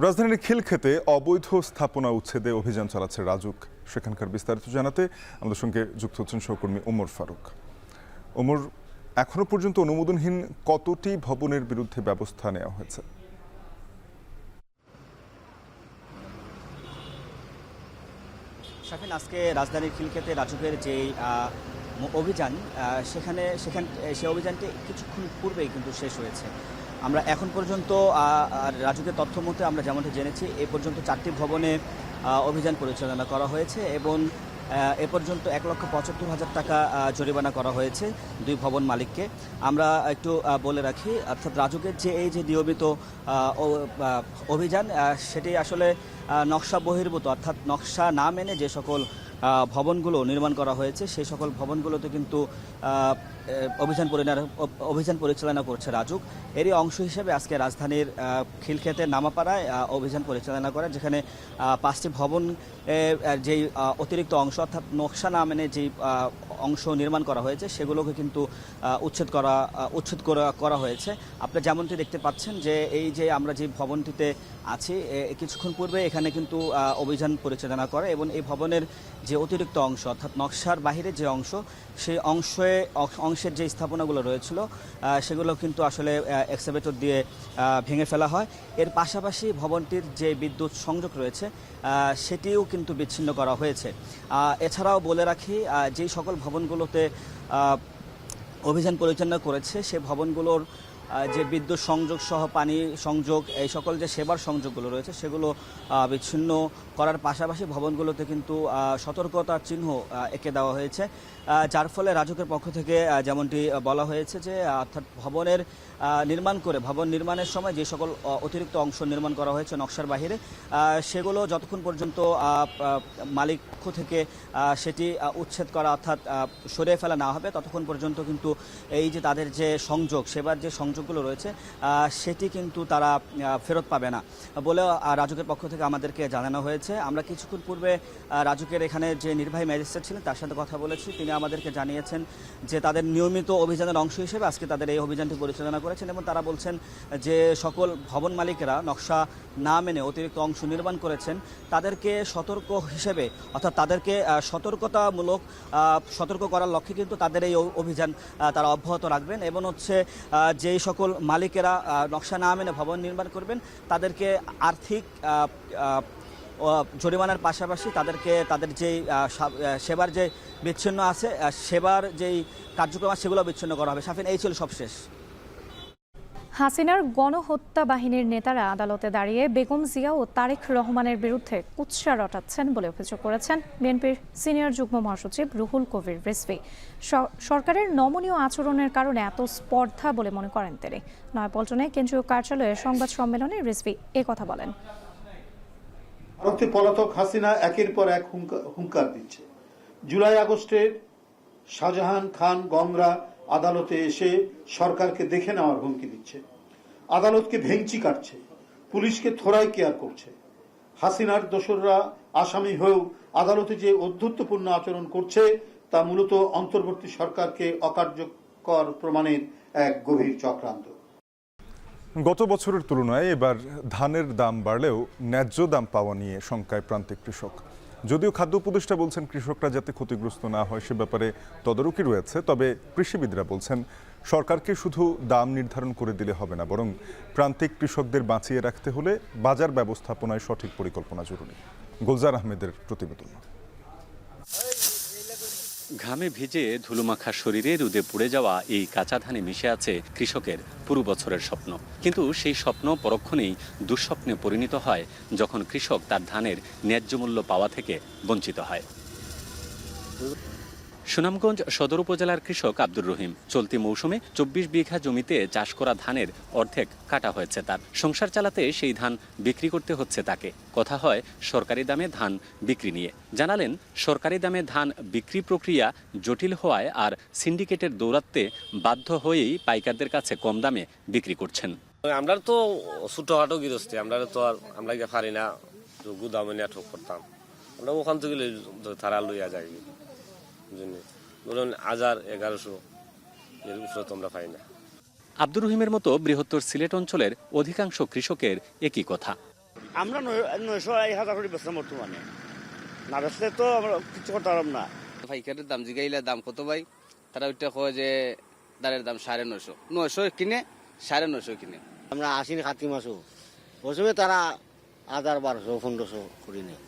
রাজধানীর খিলক্ষেতে অবৈধ স্থাপনা উচ্ছেদে অভিযান চালাচ্ছে রাজুক। সেখানকার বিস্তারিত জানাতে আমাদের সঙ্গে যুক্ত হচ্ছেন সহকর্মী ওমর ফারুক। ওমর, এখনো পর্যন্ত অনুমোদনহীন কতটি ভবনের বিরুদ্ধে ব্যবস্থা নেওয়া হয়েছে? শাফিন, আজকে রাজধানীর খিলক্ষেতে রাজুকের যে অভিযান সে অভিযানটি কিছুক্ষণ পূর্বেই কিন্তু শেষ হয়েছে। আমরা এখন পর্যন্ত রাজুকের তথ্য মতে আমরা যেমনটা জেনেছি এ পর্যন্ত 4টি ভবনে অভিযান পরিচালনা করা হয়েছে এবং এ পর্যন্ত 1,75,000 টাকা জরিমানা করা হয়েছে 2 ভবন মালিককে। আমরা একটু বলে রাখি, অর্থাৎ রাজুকের যে এই যে নিয়মিত অভিযান সেটি আসলে নকশা বহির্ভূত, অর্থাৎ নকশা না মেনে যে সকল ভবনগুলো নির্মাণ করা হয়েছে সেই সকল ভবনগুলোতে কিন্তু অভিযান পরিচালনা করছে রাজুক। এরই অংশ হিসেবে আজকে রাজধানীর খিলক্ষেতের নামাপাড়ায় অভিযান পরিচালনা করে, যেখানে 5টি ভবন যেই অতিরিক্ত অংশ অর্থাৎ নকশা না মেনে যেই অংশ নির্মাণ করা হয়েছে সেগুলোকে কিন্তু উচ্ছেদ করা হয়েছে। আপনি যেমনটি দেখতে পাচ্ছেন যে এই যে আমরা যে ভবনটিতে আছি কিছুক্ষণ পূর্বে এখানে কিন্তু অভিযান পরিচালনা করে এবং এই ভবনের যে অতিরিক্ত অংশ অর্থাৎ নকশার বাহিরে যে অংশ সেই অংশের যে স্থাপনাগুলো রয়েছিল সেগুলো কিন্তু আসলে এক্সকাভেটর দিয়ে ভেঙে ফেলা হয়। এর পাশাপাশি ভবনটির যে বিদ্যুৎ সংযোগ রয়েছে সেটিও কিন্তু বিচ্ছিন্ন করা হয়েছে। এছাড়াও বলে রাখি, যেই সকল ভবনগুলোতে অভিযান পরিচালনা করেছে সে ভবনগুলোর যে বিদ্যুৎ সংযোগ সহ পানি সংযোগ এই সকল যে সেবার সংযোগগুলো রয়েছে সেগুলো বিচ্ছিন্ন করার পাশাপাশি ভবনগুলোতে কিন্তু সতর্কতার চিহ্ন এঁকে দেওয়া হয়েছে, যার ফলে রাজুকের পক্ষ থেকে যেমনটি বলা হয়েছে যে অর্থাৎ ভবন নির্মাণের সময় যে সকল অতিরিক্ত অংশ নির্মাণ করা হয়েছে নকশার বাহিরে সেগুলো যতক্ষণ পর্যন্ত মালিক থেকে সেটি উচ্ছেদ করা অর্থাৎ সরিয়ে ফেলা না হবে ততক্ষণ পর্যন্ত কিন্তু এই যে তাদের যে সংযোগ সেবার যে সংযোগগুলো রয়েছে সেটি কিন্তু তারা ফেরত পাবে না বলে রাজুকের পক্ষ থেকে আমাদেরকে জানানো হয়েছে। আমরা কিছুক্ষণ পূর্বে রাজুকের এখানে যে নির্বাহী ম্যাজিস্ট্রেট ছিলেন তার সাথে কথা বলেছি, তিনি আমাদেরকে জানিয়েছেন যে তাদের নিয়মিত অভিযানের অংশ হিসেবে আজকে তাদের এই অভিযানটি পরিচালনা করেছেন এবং তারা বলছেন যে সকল ভবন মালিকেরা নকশা না মেনে অতিরিক্ত অংশ নির্মাণ করেছেন তাদেরকে সতর্ক হিসেবে অর্থাৎ তাদেরকে সতর্ক করার লক্ষ্যে কিন্তু তাদের এই অভিযান তারা অব্যাহত রাখবেন এবং হচ্ছে যেই সকল মালিকেরা নকশা না মেনে ভবন নির্মাণ করবেন তাদেরকে আর্থিক জরিমানার পাশাপাশি তাদেরকে তাদের যেই সেবার যে বিচ্ছিন্ন আছে সেবার যেই কার্যক্রম সেগুলো বিচ্ছিন্ন করা হবে। শাফিন, এই ছিল সবশেষ। হাসিনার গণহত্যা বাহিনীর নেতারা আদালতে দাঁড়িয়ে বেগম জিয়া ও তারেক রহমানের বিরুদ্ধে কুৎসা রটাচ্ছেন বলে অভিযোগ করেছেন বিএনপির সিনিয়র যুগ্ম মহাসচিব রুহুল কবির রিজভী। সরকারের নমনীয় আচরণের কারণে এত স্পর্ধা বলে মনে করেন তিনি। নয়াপল্টনে কেন্দ্রীয় কার্যালয়ে সংবাদ সম্মেলনে রিজভী কথা বলেন। ভারতে পলাতক হাসিনা একের পর এক হুঙ্কার দিচ্ছে। জুলাই আগস্টের শাহজাহান খান গংরা আদালতে এসে সরকারকে দেখে নেওয়ার হুমকি দিচ্ছে, আদালতকে ভেঙচি কাটছে, পুলিশকে থোড়াই কেয়ার করছে। হাসিনার দোসররা আসামি হয়েও আদালতে যে অধ্যত্বপূর্ণ আচরণ করছে তা মূলত অন্তর্বর্তী সরকারকে অকার্যকর প্রমাণের এক গভীর চক্রান্ত। গত বছরের তুলনায় এবার ধানের দাম বাড়লেও ন্যায্য দাম পাওয়া নিয়ে শঙ্কায় প্রান্তিক কৃষক। যদিও খাদ্য উপদেষ্টা বলছেন কৃষকরা যাতে ক্ষতিগ্রস্ত না হয় সে ব্যাপারে তদারকি রয়েছে, তবে কৃষিবিদরা বলছেন সরকারকে শুধু দাম নির্ধারণ করে দিলে হবে না, বরং প্রান্তিক কৃষকদের বাঁচিয়ে রাখতে হলে বাজার ব্যবস্থাপনায় সঠিক পরিকল্পনা জরুরি। গুলজার আহমেদের প্রতিবেদন। ঘামে ভিজে ধুলোমাখা শরীরে রোদে পুড়ে যাওয়া এই কাঁচা ধানে মিশে আছে কৃষকের পুরো বছরের স্বপ্ন। কিন্তু সেই স্বপ্ন পরক্ষণেই দুঃস্বপ্নে পরিণত হয় যখন কৃষক তার ধানের ন্যায্য মূল্য পাওয়া থেকে বঞ্চিত হয়। সুনামগঞ্জ সদর উপজেলার কৃষক আব্দুর রহিম চলতি মৌসুমে ২৪ বিঘা জমিতে চাষ করা ধানের অর্ধেক কাটা হয়েছে তার। সংসার চালাতে সেই ধান বিক্রি করতে হচ্ছে তাকে। কথা হয় সরকারি দামে ধান বিক্রি নিয়ে। জানালেন সরকারি দামে ধান বিক্রি প্রক্রিয়া জটিল হওয়ায় আর সিন্ডিকেটের দৌরাত্মে বাধ্য হয়েই পাইকারদের কাছে কম দামে বিক্রি করছেন। আমরা তো ছোটখাটো গৃহস্থী, আমরা তো আর আমরা পারি না গুদামে নিয়ে ঠোক করতাম। আমরা ওখান থেকে তারা লইয়া যাই, ধরুন ১,০০০-১,১৫০ এর উপরে তো আমরা পাই না। আব্দুর রহিমের মতো বৃহত্তর সিলেট অঞ্চলের অধিকাংশ কৃষকের একই কথা। আমরা ৯০০-১,০০০ করে বেচলাম বর্তমানে, না বেচলে তো আমরা কিছু করতে পারলাম না। পাইকারের দাম জিগাইলে দাম কত ভাই, তারা ওইটা কয় যে দাঁড়ের দাম ৯৫০, ৯০০ কিনে ৯৫০ কিনে। আমরা আশ্বিন কার্তিক মাসও প্রথমে তারা ১,১২০০-১৫০০ করে নেয়।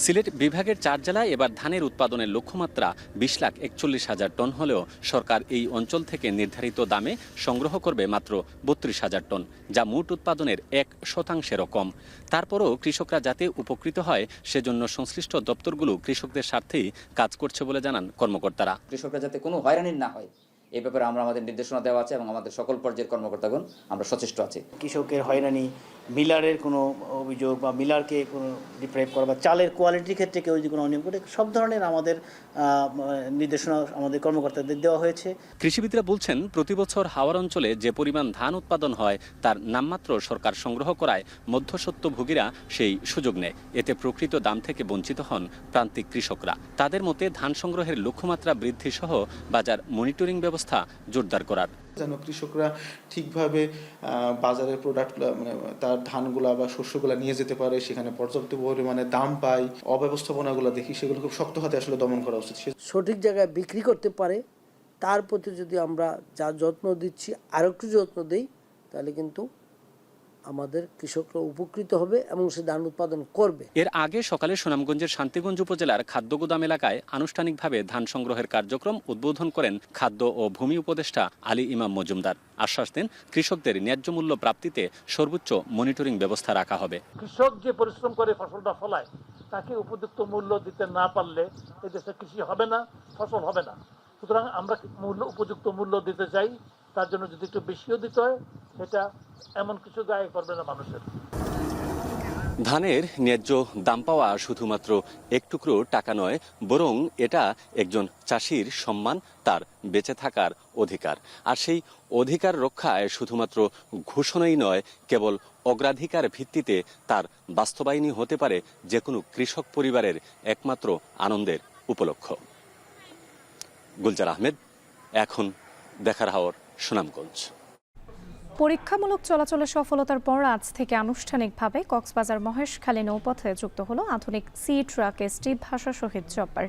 সিলেট বিভাগের ৪ জেলায় এবার ধানের উৎপাদনের লক্ষ্যমাত্রা ২০,৪১,০০০ টন হলেও সরকার এই অঞ্চল থেকে নির্ধারিত দামে সংগ্রহ করবে মাত্র ৩২,০০০ টন, যা মোট উৎপাদনের ১%-ও কম। তারপরও কৃষকরা যাতে উপকৃত হয় সেজন্য সংশ্লিষ্ট দপ্তরগুলো কৃষকদের স্বার্থেই কাজ করছে বলে জানান কর্মকর্তারা। কৃষকরা যাতে কোনো হয়রানি না হয় এই ব্যাপারে আমরা আমাদের নির্দেশনা দেওয়া আছে এবং আমাদের সকল পর্যায়ের কর্মকর্তাগণ আমরা সচেষ্ট আছি। কৃষকের হয়রানি, মিলারের কোনো অভিযোগ বা মিলারকে কোনো ডিপ্রাইভ করা বা চালের কোয়ালিটির ক্ষেত্রে কেউ যদি কোনো অনিয়ম করে, সব ধরনের আমাদের নির্দেশনা আমাদের কর্মকর্তাদের দেওয়া হয়েছে। কৃষিবিদরা বলছেন প্রতি বছর হাওর অঞ্চলে যে পরিমাণ ধান উৎপাদন হয় তার নামমাত্র সরকার সংগ্রহ করায় মধ্যস্বত্বভোগীরা সেই সুযোগ নেয়। এতে প্রকৃত দাম থেকে বঞ্চিত হন প্রান্তিক কৃষকরা। তাদের মতে ধান সংগ্রহের লক্ষ্যমাত্রা বৃদ্ধি সহ বাজার মনিটরিং ব্যবস্থা জোরদার করার, যেন কৃষকরা ঠিকভাবে বাজারের প্রোডাক্টগুলো মানে তার ধানগুলা বা শস্যগুলা নিয়ে যেতে পারে, সেখানে পর্যাপ্ত পরিমাণে দাম পায়। অব্যবস্থাপনাগুলো দেখি সেগুলো খুব শক্ত হাতে আসলে দমন করা উচিত। সঠিক জায়গায় বিক্রি করতে পারে তার প্রতি যদি আমরা যা যত্ন দিচ্ছি আরও একটু যত্ন দিই, তাহলে কিন্তু আমাদের কৃষকরা উপকৃত হবে এবং সে ধান উৎপাদন করবে। এর আগে সকালে সুনামগঞ্জের শান্তিগঞ্জ উপজেলার খাদ্যগুদাম এলাকায় আনুষ্ঠানিকভাবে ধান সংগ্রহের কার্যক্রম উদ্বোধন করেন খাদ্য ও ভূমি উপদেষ্টা আলী ইমাম মজুমদার। আশ্বাস দেন কৃষকদের ন্যায্য মূল্য প্রাপ্তিতে সর্বোচ্চ মনিটরিং ব্যবস্থা রাখা হবে। কৃষক যে পরিশ্রম করে ফসলটা ফলায় তাকে উপযুক্ত মূল্য দিতে না পারলে এদেশে কৃষি হবে না, ফসল হবে না। সুতরাং আমরা উপযুক্ত মূল্য দিতে চাই, তার জন্য যদি একটু বেশিও দিতে হয় এটা এমন কিছু দায় করবে না মানুষের। ধানের ন্যায্য দাম পাওয়া শুধুমাত্র এক টুকরো টাকা নয়, বরং এটা একজন চাষির সম্মান, তার বেঁচে থাকার অধিকার। আর সেই অধিকার রক্ষায় শুধুমাত্র ঘোষণাই নয়, কেবল অগ্রাধিকার ভিত্তিতে তার বাস্তবায়নই হতে পারে যে কোনো কৃষক পরিবারের একমাত্র আনন্দের উপলক্ষ। গুলজার আহমেদ, এখন দেখার হাওর, সুনামগঞ্জ। পরীক্ষামূলক চলাচলে সফলতার পর আজ থেকে আনুষ্ঠানিকভাবে কক্সবাজার মহেশখালী নৌপথে যুক্ত হলো আধুনিক সি ট্রাক এসটি ভাষা শহীদ চপার।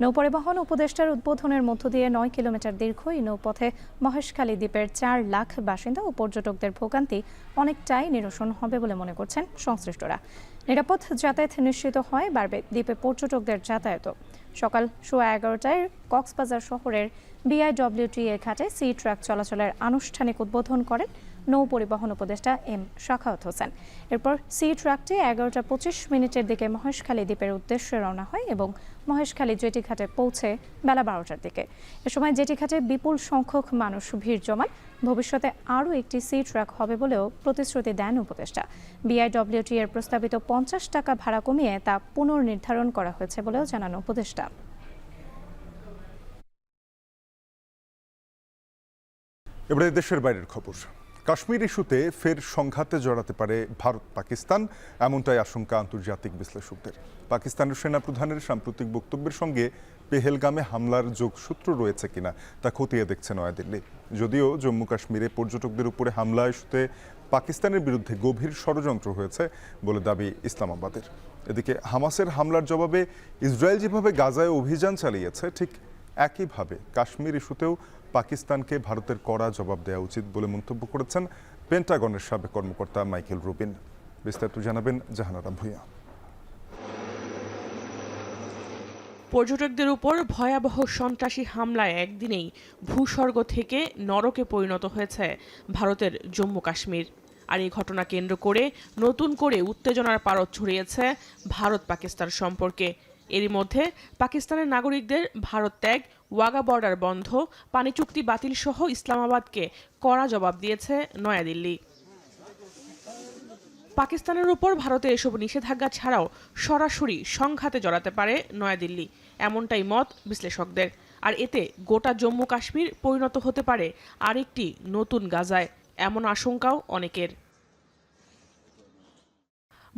নৌপরিবহন উপদেষ্টার উদ্বোধনের মধ্য দিয়ে ৯ কিলোমিটার দীর্ঘ এই নৌপথে মহেশখালী দ্বীপের ৪ লাখ বাসিন্দা ও পর্যটকদের ভোগান্তি অনেকটাই নিরসন হবে বলে মনে করছেন সংশ্লিষ্টরা। নিরাপদ যাতায়াত নিশ্চিত হয়, বাড়বে দ্বীপে পর্যটকদের যাতায়াতও। সকাল 11:15টায় কক্সবাজার শহরের BIWTA ঘাটে সি ট্রাক চলাচলের আনুষ্ঠানিক উদ্বোধন করেন নৌ পরিবহন উপদেষ্টা এম শাখাওয়াত হোসেন। এরপর সি ট্রাকটি 11:25 দিকে মহেশখালী দ্বীপের উদ্দেশ্যে রওনা হয় এবং মহেশখালী জেটিঘাটে পৌঁছে বেলা 12টার দিকে। এ সময় জেটিঘাটে বিপুল সংখ্যক মানুষ ভিড় জমান। ভবিষ্যতে আরও একটি সি ট্রাক হবে বলেও প্রতিশ্রুতি দেন উপদেষ্টা। বিআইডব্লিউটি এর প্রস্তাবিত 50 টাকা ভাড়া কমিয়ে তা পুনর্নির্ধারণ করা হয়েছে বলেও জানান উপদেষ্টা। এবারে দেশের বাইরের খবর। কাশ্মীর ইস্যুতে ফের সংঘাতে জড়াতে পারে ভারত পাকিস্তান, এমনটাই আশঙ্কা আন্তর্জাতিক বিশ্লেষকদের। পাকিস্তানের সেনাপ্রধানের সাম্প্রতিক বক্তব্যের সঙ্গে পেহেলগামে হামলার যোগসূত্র রয়েছে কিনা তা খতিয়ে দেখছে নয়াদিল্লি। যদিও জম্মু কাশ্মীরে পর্যটকদের উপরে হামলা ইস্যুতে পাকিস্তানের বিরুদ্ধে গভীর ষড়যন্ত্র হয়েছে বলে দাবি ইসলামাবাদের। এদিকে হামাসের হামলার জবাবে ইসরায়েল যেভাবে গাজায় অভিযান চালিয়েছে, ঠিক একইভাবে কাশ্মীর ইস্যুতেও পাকিস্তানকে ভারতের কড়া জবাব দেওয়া উচিত বলে মন্তব্য করেছেন পেন্টাগনের সাবেক কর্মকর্তা মাইকেল রুবিন। বিস্তারিত জানাবেন জাহানারা ভূঁইয়া। পর্যটকদের উপর ভয়াবহ সন্ত্রাসী হামলায় একদিনেই ভূস্বর্গ থেকে নরকে পরিণত হয়েছে ভারতের জম্মু কাশ্মীর। আর এই ঘটনা কেন্দ্র করে নতুন করে উত্তেজনার পারদ ছড়িয়েছে ভারত পাকিস্তান সম্পর্কে। এরই মধ্যে পাকিস্তানের নাগরিকদের ভারত ত্যাগ, ওয়াগা বর্ডার বন্ধ, পানি চুক্তি বাতিল সহ ইসলামাবাদকে কড়া জবাব দিয়েছে নয়াদিল্লি। পাকিস্তানের উপর ভারতের এসব নিষেধাজ্ঞা ছাড়াও সরাসরি সংঘাতে জড়াতে পারে নয়াদিল্লি, এমনটাই মত বিশ্লেষকদের। আর এতে গোটা জম্মু কাশ্মীর পরিণত হতে পারে আরেকটি নতুন গাজায়, এমন আশঙ্কাও অনেকের।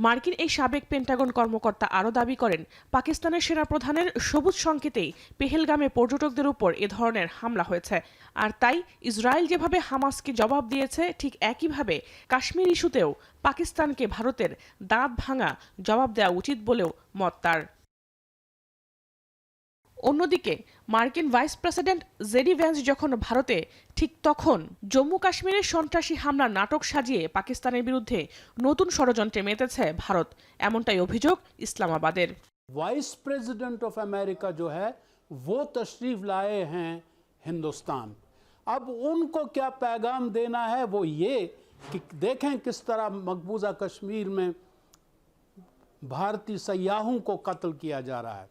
মার্কিন এই সাবেক পেন্টাগন কর্মকর্তা আরও দাবি করেন, পাকিস্তানের সেনাপ্রধানের সবুজ সংকেতেই পেহেলগামে পর্যটকদের উপর এ ধরনের হামলা হয়েছে। আর তাই ইসরায়েল যেভাবে হামাসকে জবাব দিয়েছে, ঠিক একইভাবে কাশ্মীর ইস্যুতেও পাকিস্তানকে ভারতের দাঁত ভাঙা জবাব দেওয়া উচিত বলেও মত তার। অন্যদিকে মার্কিন ভাইস প্রেসিডেন্ট জেডি ভ্যান্স যখন ভারতে, ঠিক তখন জম্মু কাশ্মীরের সন্ত্রাসী হামলার নাটক সাজিয়ে পাকিস্তানের বিরুদ্ধে নতুন ষড়যন্ত্রে মেতেছে ভারত, এমনটাই অভিযোগ ইসলামাবাদের। वाइस प्रेसिडेंट ऑफ अमेरिका जो है वो तशरीफ लाए हैं हिंदुस्तान। अब उनको क्या पैगाम देना है वो ये कि देखें किस तरह मकबूजा कश्मीर में भारतीय सयाहों को कत्ल किया जा रहा है।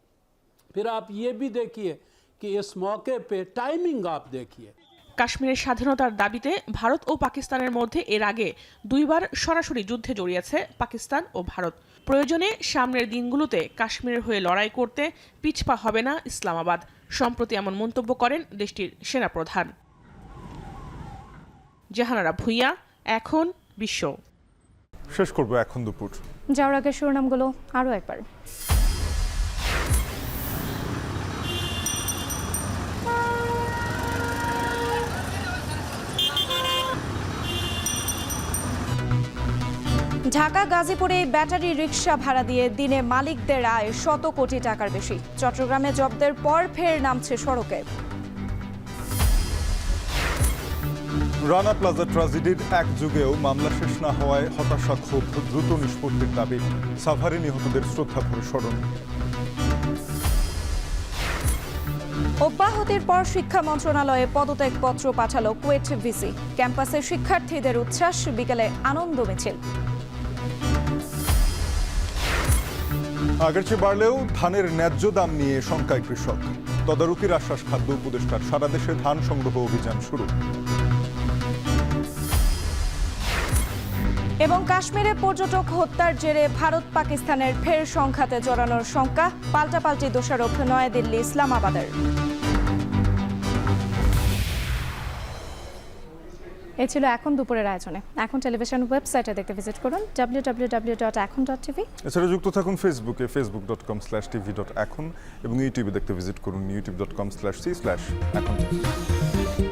फिर आप ये भी देखिए कि इस मौके पे टाइमिंग आप देखिए। কাশ্মীরের স্বাধীনতার দাবিতে ভারত ও পাকিস্তানের মধ্যে এর আগে দুইবার সরাসরি যুদ্ধে জড়িয়েছে পাকিস্তান ও ভারত। প্রয়োজনে সামনের দিনগুলোতে কাশ্মীরের হয়ে লড়াই করতে পিছপা হবে না ইসলামাবাদ। সম্প্রতি এমন মন্তব্য করেন দেশটির সেনাপ্রধান। জাহানারা ভূঁইয়া, এখন বিশ্ব। শেষ করব এখন দুপুর। যাওয়ার আগে শিরোনামগুলো আরও একবার। ঢাকা গাজীপুরে ব্যাটারি রিকশা ভাড়া দিয়ে দিনে মালিকদের আয় 100 কোটি টাকার বেশি। চট্টগ্রামে জব্দের পর ফের নামছে সড়কে। রানা প্লাজা ট্র্যাজেডির এক যুগেও মামলা শেষ না হওয়ায় হতাশা, ক্ষোভ, দ্রুত নিষ্পত্তির দাবি। সাভারে নিহতদের শ্রদ্ধাভরে স্মরণ। অব্যাহতির পর শিক্ষা মন্ত্রণালয়ে পদত্যাগপত্র পাঠালো কুয়েট ভিসি। ক্যাম্পাসে শিক্ষার্থীদের উচ্ছ্বাস, বিকেলে আনন্দ মিছিল। আগের চেয়ে বাড়লেও ধানের ন্যায্য দাম নিয়ে শঙ্কায় কৃষক। তদারকির আশ্বাস খাদ্য উপদেষ্টার। সারা দেশে ধান সংগ্রহ অভিযান শুরু। এবং কাশ্মীরে পর্যটক হত্যার জেরে ভারত পাকিস্তানের ফের সংঘাতে জড়ানোর শঙ্কা। পাল্টাপাল্টি দোষারোপ নয়াদিল্লি, ইসলামাবাদের। এ ছিল এখন দুপুরের আয়োজনে। এখন টেলিভিশন ওয়েবসাইটে দেখতে ভিজিট করুন www.ekhon.tv। এছাড়া যুক্ত থাকুন ফেসবুকে facebook.com/tv.ekhon এবং ইউটিউবে দেখতে ভিজিট করুন youtube.com/c/ekhon।